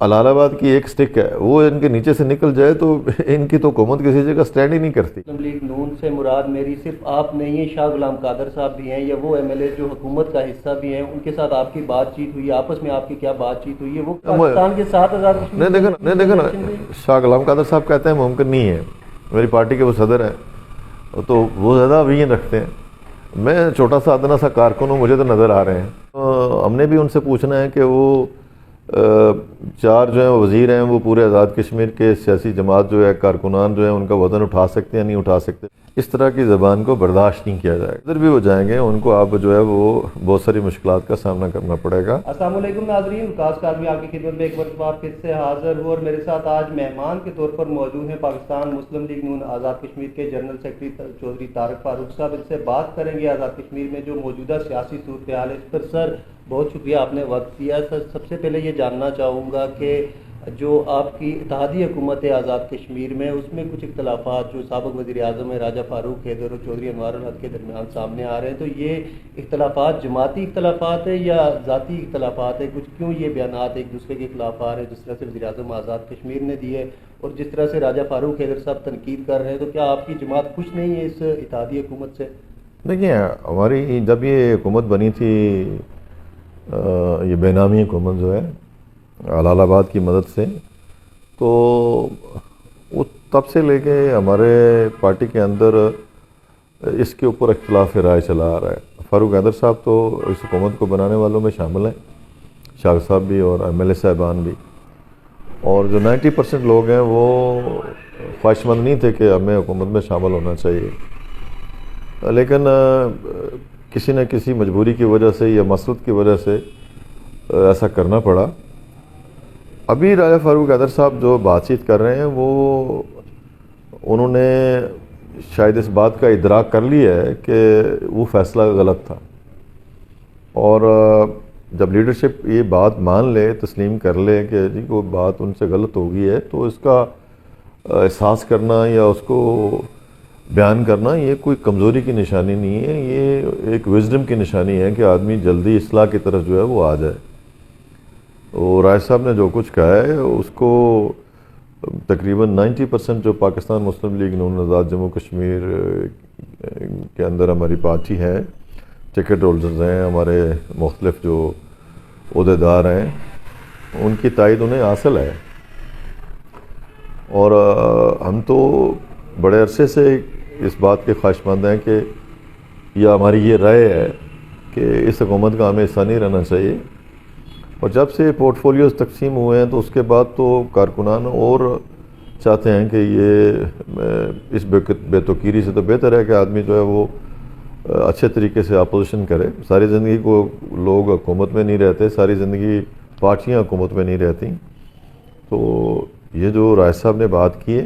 الہ آباد کی ایک سٹک ہے، وہ ان کے نیچے سے نکل جائے تو ان کی تو حکومت کسی جگہ سٹینڈ ہی نہیں کرتی۔ مسلم لیگ نون سے مراد میری صرف آپ نہیں ہیں، شاہ غلام قادر صاحب بھی ہیں، یا وہ ایم ایل اے جو حکومت کا حصہ بھی ہیں، ان کے ساتھ آپ کی بات چیت ہوئی، آپس میں آپ کی کیا بات چیت ہوئی ہے؟ وہ پاکستان کے ساتھ آزاد کشمیر نہیں دیکھو نا، شاہ غلام قادر صاحب کہتے ہیں ممکن نہیں ہے، میری پارٹی کے وہ صدر ہیں تو وہ زیادہ اوین رکھتے ہیں، میں چھوٹا سا ادنا سا کارکن ہوں، مجھے تو نظر آ رہے ہیں۔ ہم نے بھی ان سے پوچھنا ہے کہ وہ چار جو ہیں وزیر ہیں وہ پورے آزاد کشمیر کے سیاسی جماعت جو ہے کارکنان جو ہیں ان کا وزن اٹھا سکتے ہیں نہیں اٹھا سکتے، اس طرح کی زبان کو برداشت نہیں کیا جائے گا۔ ادھر بھی وہ جائیں گے ان کو آپ جو ہے وہ بہت ساری مشکلات کا سامنا کرنا پڑے گا۔ السلام علیکم ناظرین، وقاص کاظمی آپ کی خدمت میں ایک مرتبہ پھر سے حاضر ہوں، اور میرے ساتھ آج مہمان کے طور پر موجود ہیں پاکستان مسلم لیگ نون آزاد کشمیر کے جنرل سیکرٹری چودھری طارق فاروق صاحب۔ ان سے بات کریں گے آزاد کشمیر میں جو موجودہ سیاسی صورتحال ہے اس پر۔ سر بہت شکریہ آپ نے وقت دیا۔ سر سب سے پہلے یہ جاننا چاہوں گا کہ جو آپ کی اتحادی حکومت ہے آزاد کشمیر میں، اس میں کچھ اختلافات جو سابق وزیر اعظم ہیں راجہ فاروق حیدر اور چودھری انوار الحق کے درمیان سامنے آ رہے ہیں، تو یہ اختلافات جماعتی اختلافات ہیں یا ذاتی اختلافات ہیں؟ کچھ کیوں یہ بیانات ایک دوسرے کے خلاف آ رہے ہیں، جس طرح سے وزیر اعظم آزاد کشمیر نے دیے اور جس طرح سے راجہ فاروق حیدر صاحب تنقید کر رہے ہیں، تو کیا آپ کی جماعت خوش نہیں ہے اس اتحادی حکومت سے؟ دیکھیں ہماری جب یہ حکومت بنی تھی، یہ بے نامی حکومت جو ہے الہ آباد کی مدد سے، تو وہ تب سے لے کے ہمارے پارٹی کے اندر اس کے اوپر اختلاف رائے چلا آ رہا ہے۔ فاروق حیدر صاحب تو اس حکومت کو بنانے والوں میں شامل ہیں، شاہ صاحب بھی اور ایم ایل اے صاحبان بھی، اور جو 90% لوگ ہیں وہ خواہش مند نہیں تھے کہ ہمیں حکومت میں شامل ہونا چاہیے، لیکن کسی نہ کسی مجبوری کی وجہ سے یا مسلط کی وجہ سے ایسا کرنا پڑا۔ ابھی راجہ فاروق حیدر صاحب جو بات چیت کر رہے ہیں وہ انہوں نے شاید اس بات کا ادراک کر لیا ہے کہ وہ فیصلہ غلط تھا، اور جب لیڈرشپ یہ بات مان لے، تسلیم کر لے کہ جی وہ بات ان سے غلط ہو گئی ہے، تو اس کا احساس کرنا یا اس کو بیان کرنا یہ کوئی کمزوری کی نشانی نہیں ہے، یہ ایک وزڈم کی نشانی ہے کہ آدمی جلدی اصلاح کی طرف جو ہے وہ آ جائے۔ اور رائے صاحب نے جو کچھ کہا ہے اس کو تقریباً 90% جو پاکستان مسلم لیگ نون آزاد جموں کشمیر کے اندر ہماری پارٹی ہے، ٹکٹ ہولڈرز ہیں، ہمارے مختلف جو عہدیدار ہیں، ان کی تائید انہیں حاصل ہے، اور ہم تو بڑے عرصے سے اس بات کے خواہش مند ہیں کہ یا ہماری یہ رائے ہے کہ اس حکومت کا ہمیں حصہ نہیں رہنا چاہیے، اور جب سے پورٹ فولیوز تقسیم ہوئے ہیں تو اس کے بعد تو کارکنان اور چاہتے ہیں کہ یہ اس بے توقیری سے تو بہتر ہے کہ آدمی جو ہے وہ اچھے طریقے سے اپوزیشن کرے۔ ساری زندگی کو لوگ حکومت میں نہیں رہتے، ساری زندگی پارٹیاں حکومت میں نہیں رہتی، تو یہ جو رائے صاحب نے بات کی ہے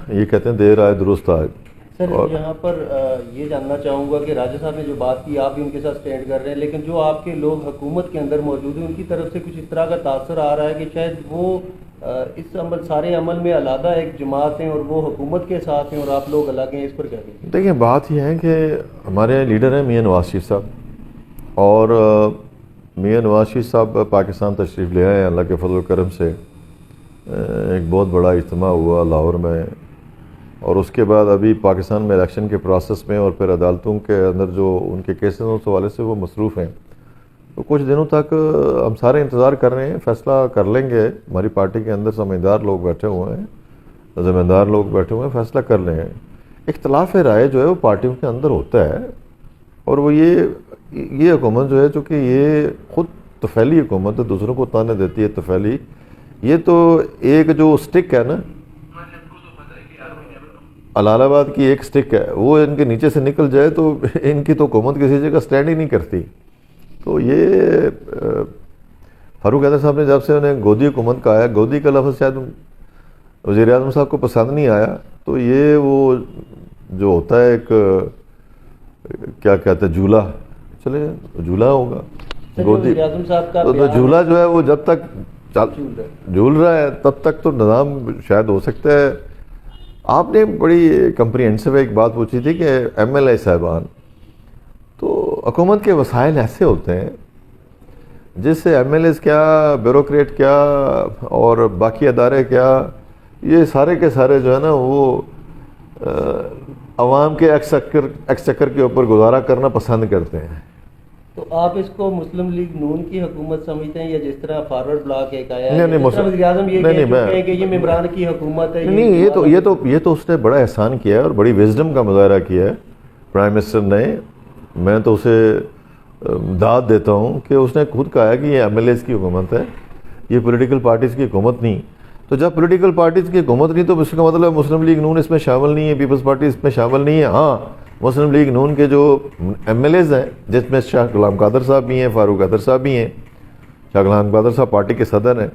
یہ کہتے ہیں دیر آئے درست آئے۔ سر یہاں پر یہ جاننا چاہوں گا کہ راجہ صاحب نے جو بات کی آپ بھی ان کے ساتھ سٹینڈ کر رہے ہیں، لیکن جو آپ کے لوگ حکومت کے اندر موجود ہیں ان کی طرف سے کچھ اس طرح کا تاثر آ رہا ہے کہ شاید وہ اس سارے عمل میں علیحدہ ایک جماعت ہیں اور وہ حکومت کے ساتھ ہیں اور آپ لوگ الگ ہیں، اس پر کیا کہیں؟ دیکھیں بات یہ ہے کہ ہمارے لیڈر ہیں میاں نواز شریف صاحب، اور میاں نواز شریف صاحب پاکستان تشریف لے آئے، اللہ کے فضل و کرم سے ایک بہت بڑا اجتماع ہوا لاہور میں، اور اس کے بعد ابھی پاکستان میں الیکشن کے پروسیس میں اور پھر عدالتوں کے اندر جو ان کے کیسز اس حوالے سے وہ مصروف ہیں، تو کچھ دنوں تک ہم سارے انتظار کر رہے ہیں، فیصلہ کر لیں گے۔ ہماری پارٹی کے اندر سمجھدار لوگ بیٹھے ہوئے ہیں، ذمہ دار لوگ بیٹھے ہوئے ہیں، فیصلہ کر لیں گے۔ اختلاف رائے جو ہے وہ پارٹیوں کے اندر ہوتا ہے، اور وہ یہ حکومت جو ہے چونکہ یہ خود طفیلی حکومت ہے، دوسروں کو تانے دیتی ہے طفیلی، یہ تو ایک جو سٹک ہے نا، الہ آباد کی ایک سٹک ہے، وہ ان کے نیچے سے نکل جائے تو ان کی تو حکومت کسی جگہ سٹینڈ ہی نہیں کرتی۔ تو یہ فاروق حیدر صاحب نے جب سے انہیں گودی حکومت کہا ہے، گودی کا لفظ شاید وزیر اعظم صاحب کو پسند نہیں آیا، تو یہ وہ جو ہوتا ہے ایک کیا کہتے ہیں جھولا، چلے جھولا ہوگا گودی، تو جھولا جو ہے وہ جب تک جھول رہا ہے تب تک تو نظام شاید ہو سکتا ہے۔ آپ نے بڑی کمپریہنسو ایک بات پوچھی تھی کہ ایم ایل اے صاحبان، تو حکومت کے وسائل ایسے ہوتے ہیں جس سے ایم ایل ایز کیا، بیوروکریٹ کیا اور باقی ادارے کیا، یہ سارے کے سارے جو ہے نا وہ عوام کے ایکسچکر کے اوپر گزارا کرنا پسند کرتے ہیں. تو آپ اس کو مسلم لیگ نون کی حکومت سمجھتے ہیں، یا جس طرح فارورڈ بلاک ایک آیا ہے، نہیں، جس طرح وزیر اعظم یہ کہہ چکے ہیں کہ یہ ممبران کی حکومت ہے؟ نہیں، یہ تو اس نے بڑا احسان کیا ہے اور بڑی وزڈم کا مظاہرہ کیا ہے پرائم منسٹر نے. میں تو اسے داد دیتا ہوں کہ اس نے خود کہا ہے کہ یہ ایم ایل ایز کی حکومت ہے، یہ پولیٹیکل پارٹیز کی حکومت نہیں. تو جب پولیٹیکل پارٹیز کی حکومت نہیں تو اس کا مطلب مسلم لیگ نون اس میں شامل نہیں ہے، پیپلز پارٹی اس میں شامل نہیں ہے. ہاں، مسلم لیگ نون کے جو ایم ایل ایز ہیں، جس میں شاہ غلام قادر صاحب بھی ہیں، فاروق حیدر صاحب بھی ہیں. شاہ غلام قادر صاحب پارٹی کے صدر ہیں،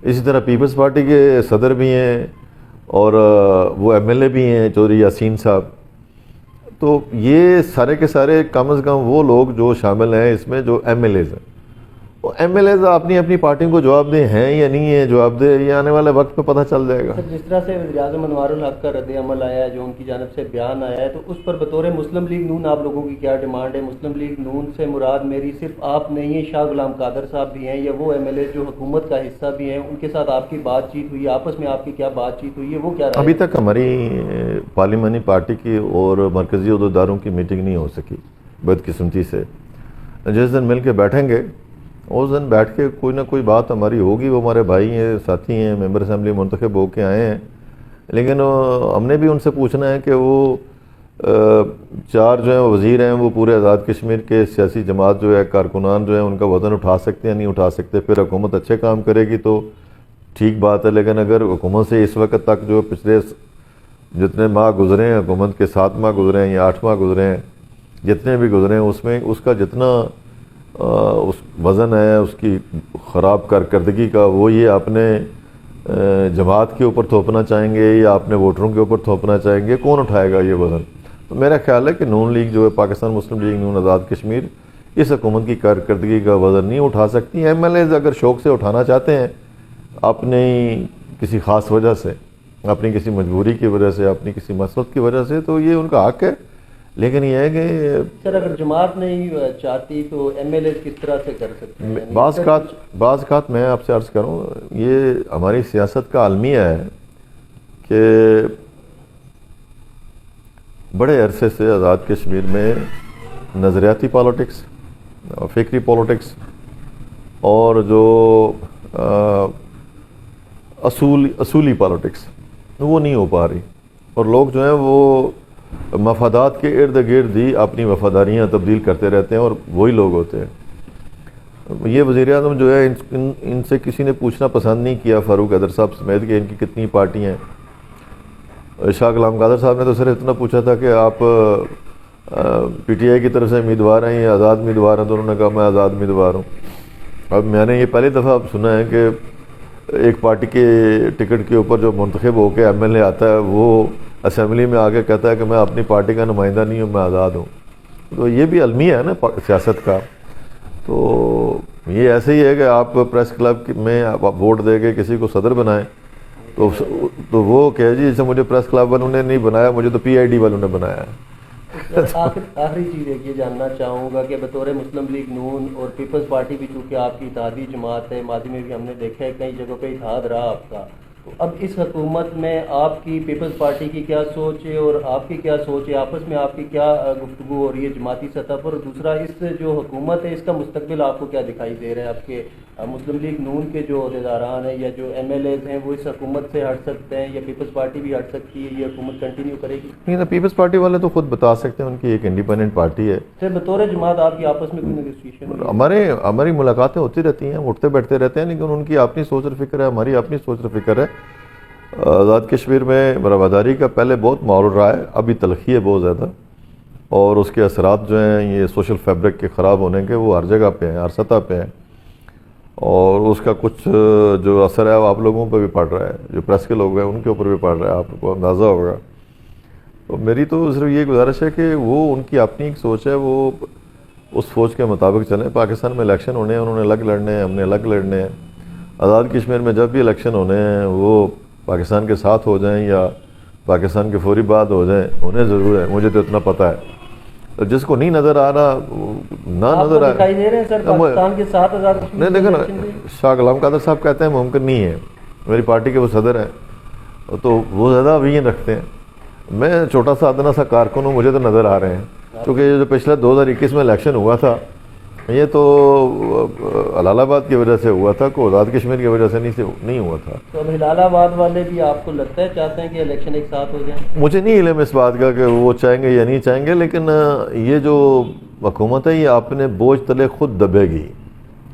اسی طرح پیپلز پارٹی کے صدر بھی ہیں اور وہ ایم ایل اے بھی ہیں چودھری یاسین صاحب. تو یہ سارے کے سارے کم از کم وہ لوگ جو شامل ہیں اس میں جو ایم ایل ایز ہیں. وہ ایم ایل ایز اپنی پارٹیوں کو جواب دیں ہیں یا نہیں ہے جواب دے، یہ آنے والے وقت پہ پتہ چل جائے گا. جس طرح سے وزیر اعظم انوار الحق کا رد عمل آیا ہے، جو ان کی جانب سے بیان آیا ہے، تو اس پر بطور مسلم لیگ نون آپ لوگوں کی کیا ڈیمانڈ ہے؟ مسلم لیگ نون سے مراد میری صرف آپ نہیں ہیں، شاہ غلام قادر صاحب بھی ہیں، یا وہ ایم ایل اے جو حکومت کا حصہ بھی ہیں، ان کے ساتھ آپ کی بات چیت ہوئی، آپس میں آپ کی کیا بات چیت ہوئی ہے، وہ کیا رہا ہے؟ ابھی تک ہماری پارلیمانی پارٹی کی اور مرکزی عہدیداروں کی میٹنگ نہیں ہو سکی بدقسمتی سے. جس دن مل کے بیٹھیں گے اس دن بیٹھ کے کوئی نہ کوئی بات ہماری ہوگی. وہ ہمارے بھائی ہیں، ساتھی ہیں، ممبر اسمبلی منتخب ہو کے آئے ہیں، لیکن ہم نے بھی ان سے پوچھنا ہے کہ وہ چار جو ہیں وزیر ہیں وہ پورے آزاد کشمیر کے سیاسی جماعت جو ہے، کارکنان جو ہیں، ان کا وزن اٹھا سکتے ہیں نہیں اٹھا سکتے. پھر حکومت اچھے کام کرے گی تو ٹھیک بات ہے، لیکن اگر حکومت سے اس وقت تک جو پچھلے جتنے ماہ گزرے ہیں، حکومت کے 7 ماہ گزرے ہیں یا 8 ماہ گزرے ہیں، جتنے بھی گزرے ہیں، اس میں اس کا جتنا اس وزن ہے اس کی خراب کارکردگی کا، وہ یہ اپنے جماعت کے اوپر تھوپنا چاہیں گے یا اپنے ووٹروں کے اوپر تھوپنا چاہیں گے؟ کون اٹھائے گا یہ وزن؟ تو میرا خیال ہے کہ نون لیگ جو ہے، پاکستان مسلم لیگ نون آزاد کشمیر، اس حکومت کی کارکردگی کا وزن نہیں اٹھا سکتی. ایم ایل ایز اگر شوق سے اٹھانا چاہتے ہیں اپنی کسی خاص وجہ سے، اپنی کسی مجبوری کی وجہ سے، اپنی کسی مسلط کی وجہ سے، تو یہ ان کا حق ہے. لیکن یہ ہے کہ سر اگر جماعت نہیں چاہتی تو ایم ایل اے کس طرح سے کر سکتے ہیں؟ بعض اوقات میں آپ سے عرض کروں، یہ ہماری سیاست کا المیہ ہے کہ بڑے عرصے سے آزاد کشمیر میں نظریاتی پالیٹکس، فکری پالیٹکس اور جو اصولی پالیٹکس وہ نہیں ہو پا رہی، اور لوگ جو ہیں وہ مفادات کے ارد گرد ہی اپنی وفاداریاں تبدیل کرتے رہتے ہیں اور وہی لوگ ہوتے ہیں. یہ وزیر اعظم جو ہے ان سے کسی نے پوچھنا پسند نہیں کیا، فاروق حیدر صاحب سمیت کہ ان کی کتنی پارٹی ہیں. شاہ غلام قادر صاحب نے تو صرف اتنا پوچھا تھا کہ آپ پی ٹی آئی کی طرف سے امیدوار ہیں یا آزاد امیدوار ہیں؟ تو انہوں نے کہا میں آزاد امیدوار ہوں. اب میں نے یہ پہلی دفعہ سنا ہے کہ ایک پارٹی کے ٹکٹ کے اوپر جو منتخب ہو کے ایم ایل اے آتا ہے وہ اسمبلی میں آگے کہتا ہے کہ میں اپنی پارٹی کا نمائندہ نہیں ہوں، میں آزاد ہوں. تو یہ بھی المیہ ہے نا سیاست کا. تو یہ ایسے ہی ہے کہ آپ پریس کلب میں آپ ووٹ دے کے کسی کو صدر بنائیں تو وہ کہ جی اسے مجھے پریس کلب والوں نے نہیں بنایا، مجھے تو پی آئی ڈی والوں نے بنایا ہے. آخری چیز ایک یہ جاننا چاہوں گا کہ بطور مسلم لیگ نون اور پیپلز پارٹی بھی چونکہ آپ کی اتحادی جماعت ہے، ماضی میں بھی ہم نے دیکھا ہے کئی جگہوں پہ اتحاد رہا آپ کا، تو اب اس حکومت میں آپ کی پیپلز پارٹی کی کیا سوچ ہے اور آپ کی کیا سوچ ہے؟ آپس میں آپ کی کیا گفتگو ہو رہی ہے جماعتی سطح پر؟ اور دوسرا، اس جو حکومت ہے اس کا مستقبل آپ کو کیا دکھائی دے رہا ہے؟ آپ کے مسلم لیگ نون کے جو عہدیداران ہیں یا جو ایم ایل ایز ہیں وہ اس حکومت سے ہٹ سکتے ہیں یا پیپلز پارٹی بھی ہٹ سکتی ہے؟ یہ حکومت کنٹینیو کرے گی؟ نہیں نا، پیپلز پارٹی والے تو خود بتا سکتے ہیں، ان کی ایک انڈیپینڈنٹ پارٹی ہے. سر بطور جماعت آپ کی آپس میں کوئی نیگوسیشن؟ ہماری ملاقاتیں ہوتی رہتی ہیں، اٹھتے بیٹھتے رہتے ہیں، لیکن ان کی اپنی سوچ اور فکر ہے، ہماری اپنی سوچ اور فکر ہے. آزاد کشمیر میں رواداری کا پہلے بہت ماحول رہا ہے، ابھی تلخی ہے بہت زیادہ، اور اس کے اثرات جو ہیں یہ سوشل فیبرک کے خراب ہونے کے وہ ہر جگہ پہ ہیں، ہر سطح پہ ہیں، اور اس کا کچھ جو اثر ہے وہ آپ لوگوں پہ بھی پڑ رہا ہے، جو پریس کے لوگ ہیں ان کے اوپر بھی پڑ رہا ہے، آپ کو اندازہ ہوگا. تو میری تو صرف یہ گزارش ہے کہ وہ ان کی اپنی ایک سوچ ہے، وہ اس سوچ کے مطابق چلیں. پاکستان میں الیکشن ہونے ہیں، انہوں نے الگ لڑنے ہیں، ہم نے الگ لڑنے ہیں. آزاد کشمیر میں جب بھی الیکشن ہونے ہیں وہ پاکستان کے ساتھ ہو جائیں یا پاکستان کے فوری بعد ہو جائیں، انہیں ضرور ہے، مجھے تو اتنا پتہ ہے. جس کو نہیں نظر آ رہا نہ آپ کو نظر آ دکھائی دے رہے ہیں سر پاکستان کے 7,000 نہیں دیکھو نا، شاہ غلام قادر صاحب کہتے ہیں ممکن نہیں ہے، میری پارٹی کے وہ صدر ہیں تو وہ زیادہ اوین رکھتے ہیں، میں چھوٹا سا ادنا سا کارکن ہوں، مجھے تو نظر آ رہے ہیں، کیونکہ یہ جو پچھلا 2021 میں الیکشن ہوا تھا یہ تو الہ آباد کی وجہ سے ہوا تھا، کوئی آزاد کشمیر کی وجہ سے نہیں ہوا تھا۔ تو اب ہلال آباد والے بھی آپ کو لگتا ہے چاہتے ہیں کہ الیکشن ایک ساتھ ہو جائیں؟ مجھے نہیں علم اس بات کا کہ وہ چاہیں گے یا نہیں چاہیں گے، لیکن یہ جو حکومت ہے یہ اپنے بوجھ تلے خود دبے گی،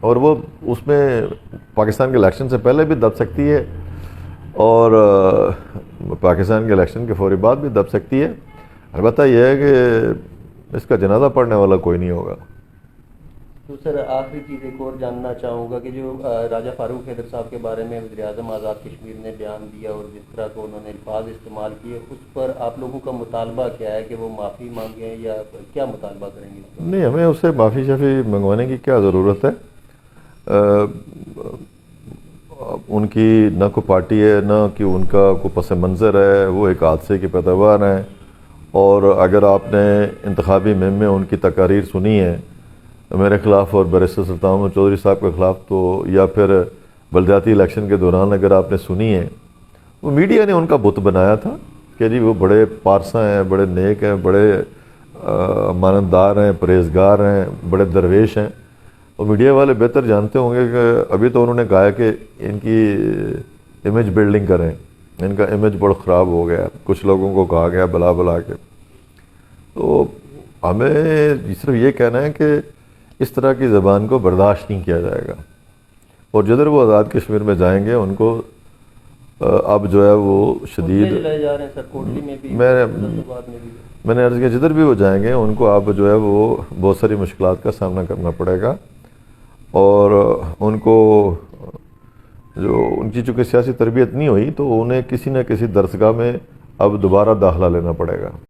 اور وہ اس میں پاکستان کے الیکشن سے پہلے بھی دب سکتی ہے اور پاکستان کے الیکشن کے فوری بعد بھی دب سکتی ہے۔ البتہ یہ ہے کہ اس کا جنازہ پڑھنے والا کوئی نہیں ہوگا۔ تو سر آخری چیز ایک اور جاننا چاہوں گا کہ جو راجہ فاروق حیدر صاحب کے بارے میں وزیر اعظم آزاد کشمیر نے بیان دیا اور جس طرح کو انہوں نے الفاظ استعمال کیے، اس پر آپ لوگوں کا مطالبہ کیا ہے کہ وہ معافی مانگیں یا کیا مطالبہ کریں گے اس پر؟ نہیں، ہمیں اس سے معافی شافی منگوانے کی کیا ضرورت ہے؟ ان کی نہ کوئی پارٹی ہے نہ کہ ان کا کوئی پس منظر ہے، وہ ایک حادثے کی پیداوار ہیں، اور اگر آپ نے انتخابی مہم میں ان کی تقاریر سنی ہے میرے خلاف اور بیرسٹر سلطان محمد چودھری صاحب کے خلاف، تو یا پھر بلدیاتی الیکشن کے دوران اگر آپ نے سنی ہے، وہ میڈیا نے ان کا بت بنایا تھا کہ جی وہ بڑے پارسا ہیں، بڑے نیک ہیں، بڑے امانتدار ہیں، پرہیزگار ہیں، بڑے درویش ہیں، اور میڈیا والے بہتر جانتے ہوں گے کہ ابھی تو انہوں نے کہا ہے کہ ان کی امیج بلڈنگ کریں، ان کا امیج بڑا خراب ہو گیا، کچھ لوگوں کو کہا گیا بلا بلا کے۔ تو ہمیں صرف یہ کہنا ہے کہ اس طرح کی زبان کو برداشت نہیں کیا جائے گا، اور جدھر وہ آزاد کشمیر میں جائیں گے ان کو اب جو ہے وہ شدید لائے جا رہے ہیں سر، کوٹلی میں بھی، میں نے عرض کیا جدھر بھی وہ جائیں گے ان کو اب جو ہے وہ بہت ساری مشکلات کا سامنا کرنا پڑے گا، اور ان کو جو ان کی چونکہ سیاسی تربیت نہیں ہوئی تو انہیں کسی نہ کسی درسگاہ میں اب دوبارہ داخلہ لینا پڑے گا۔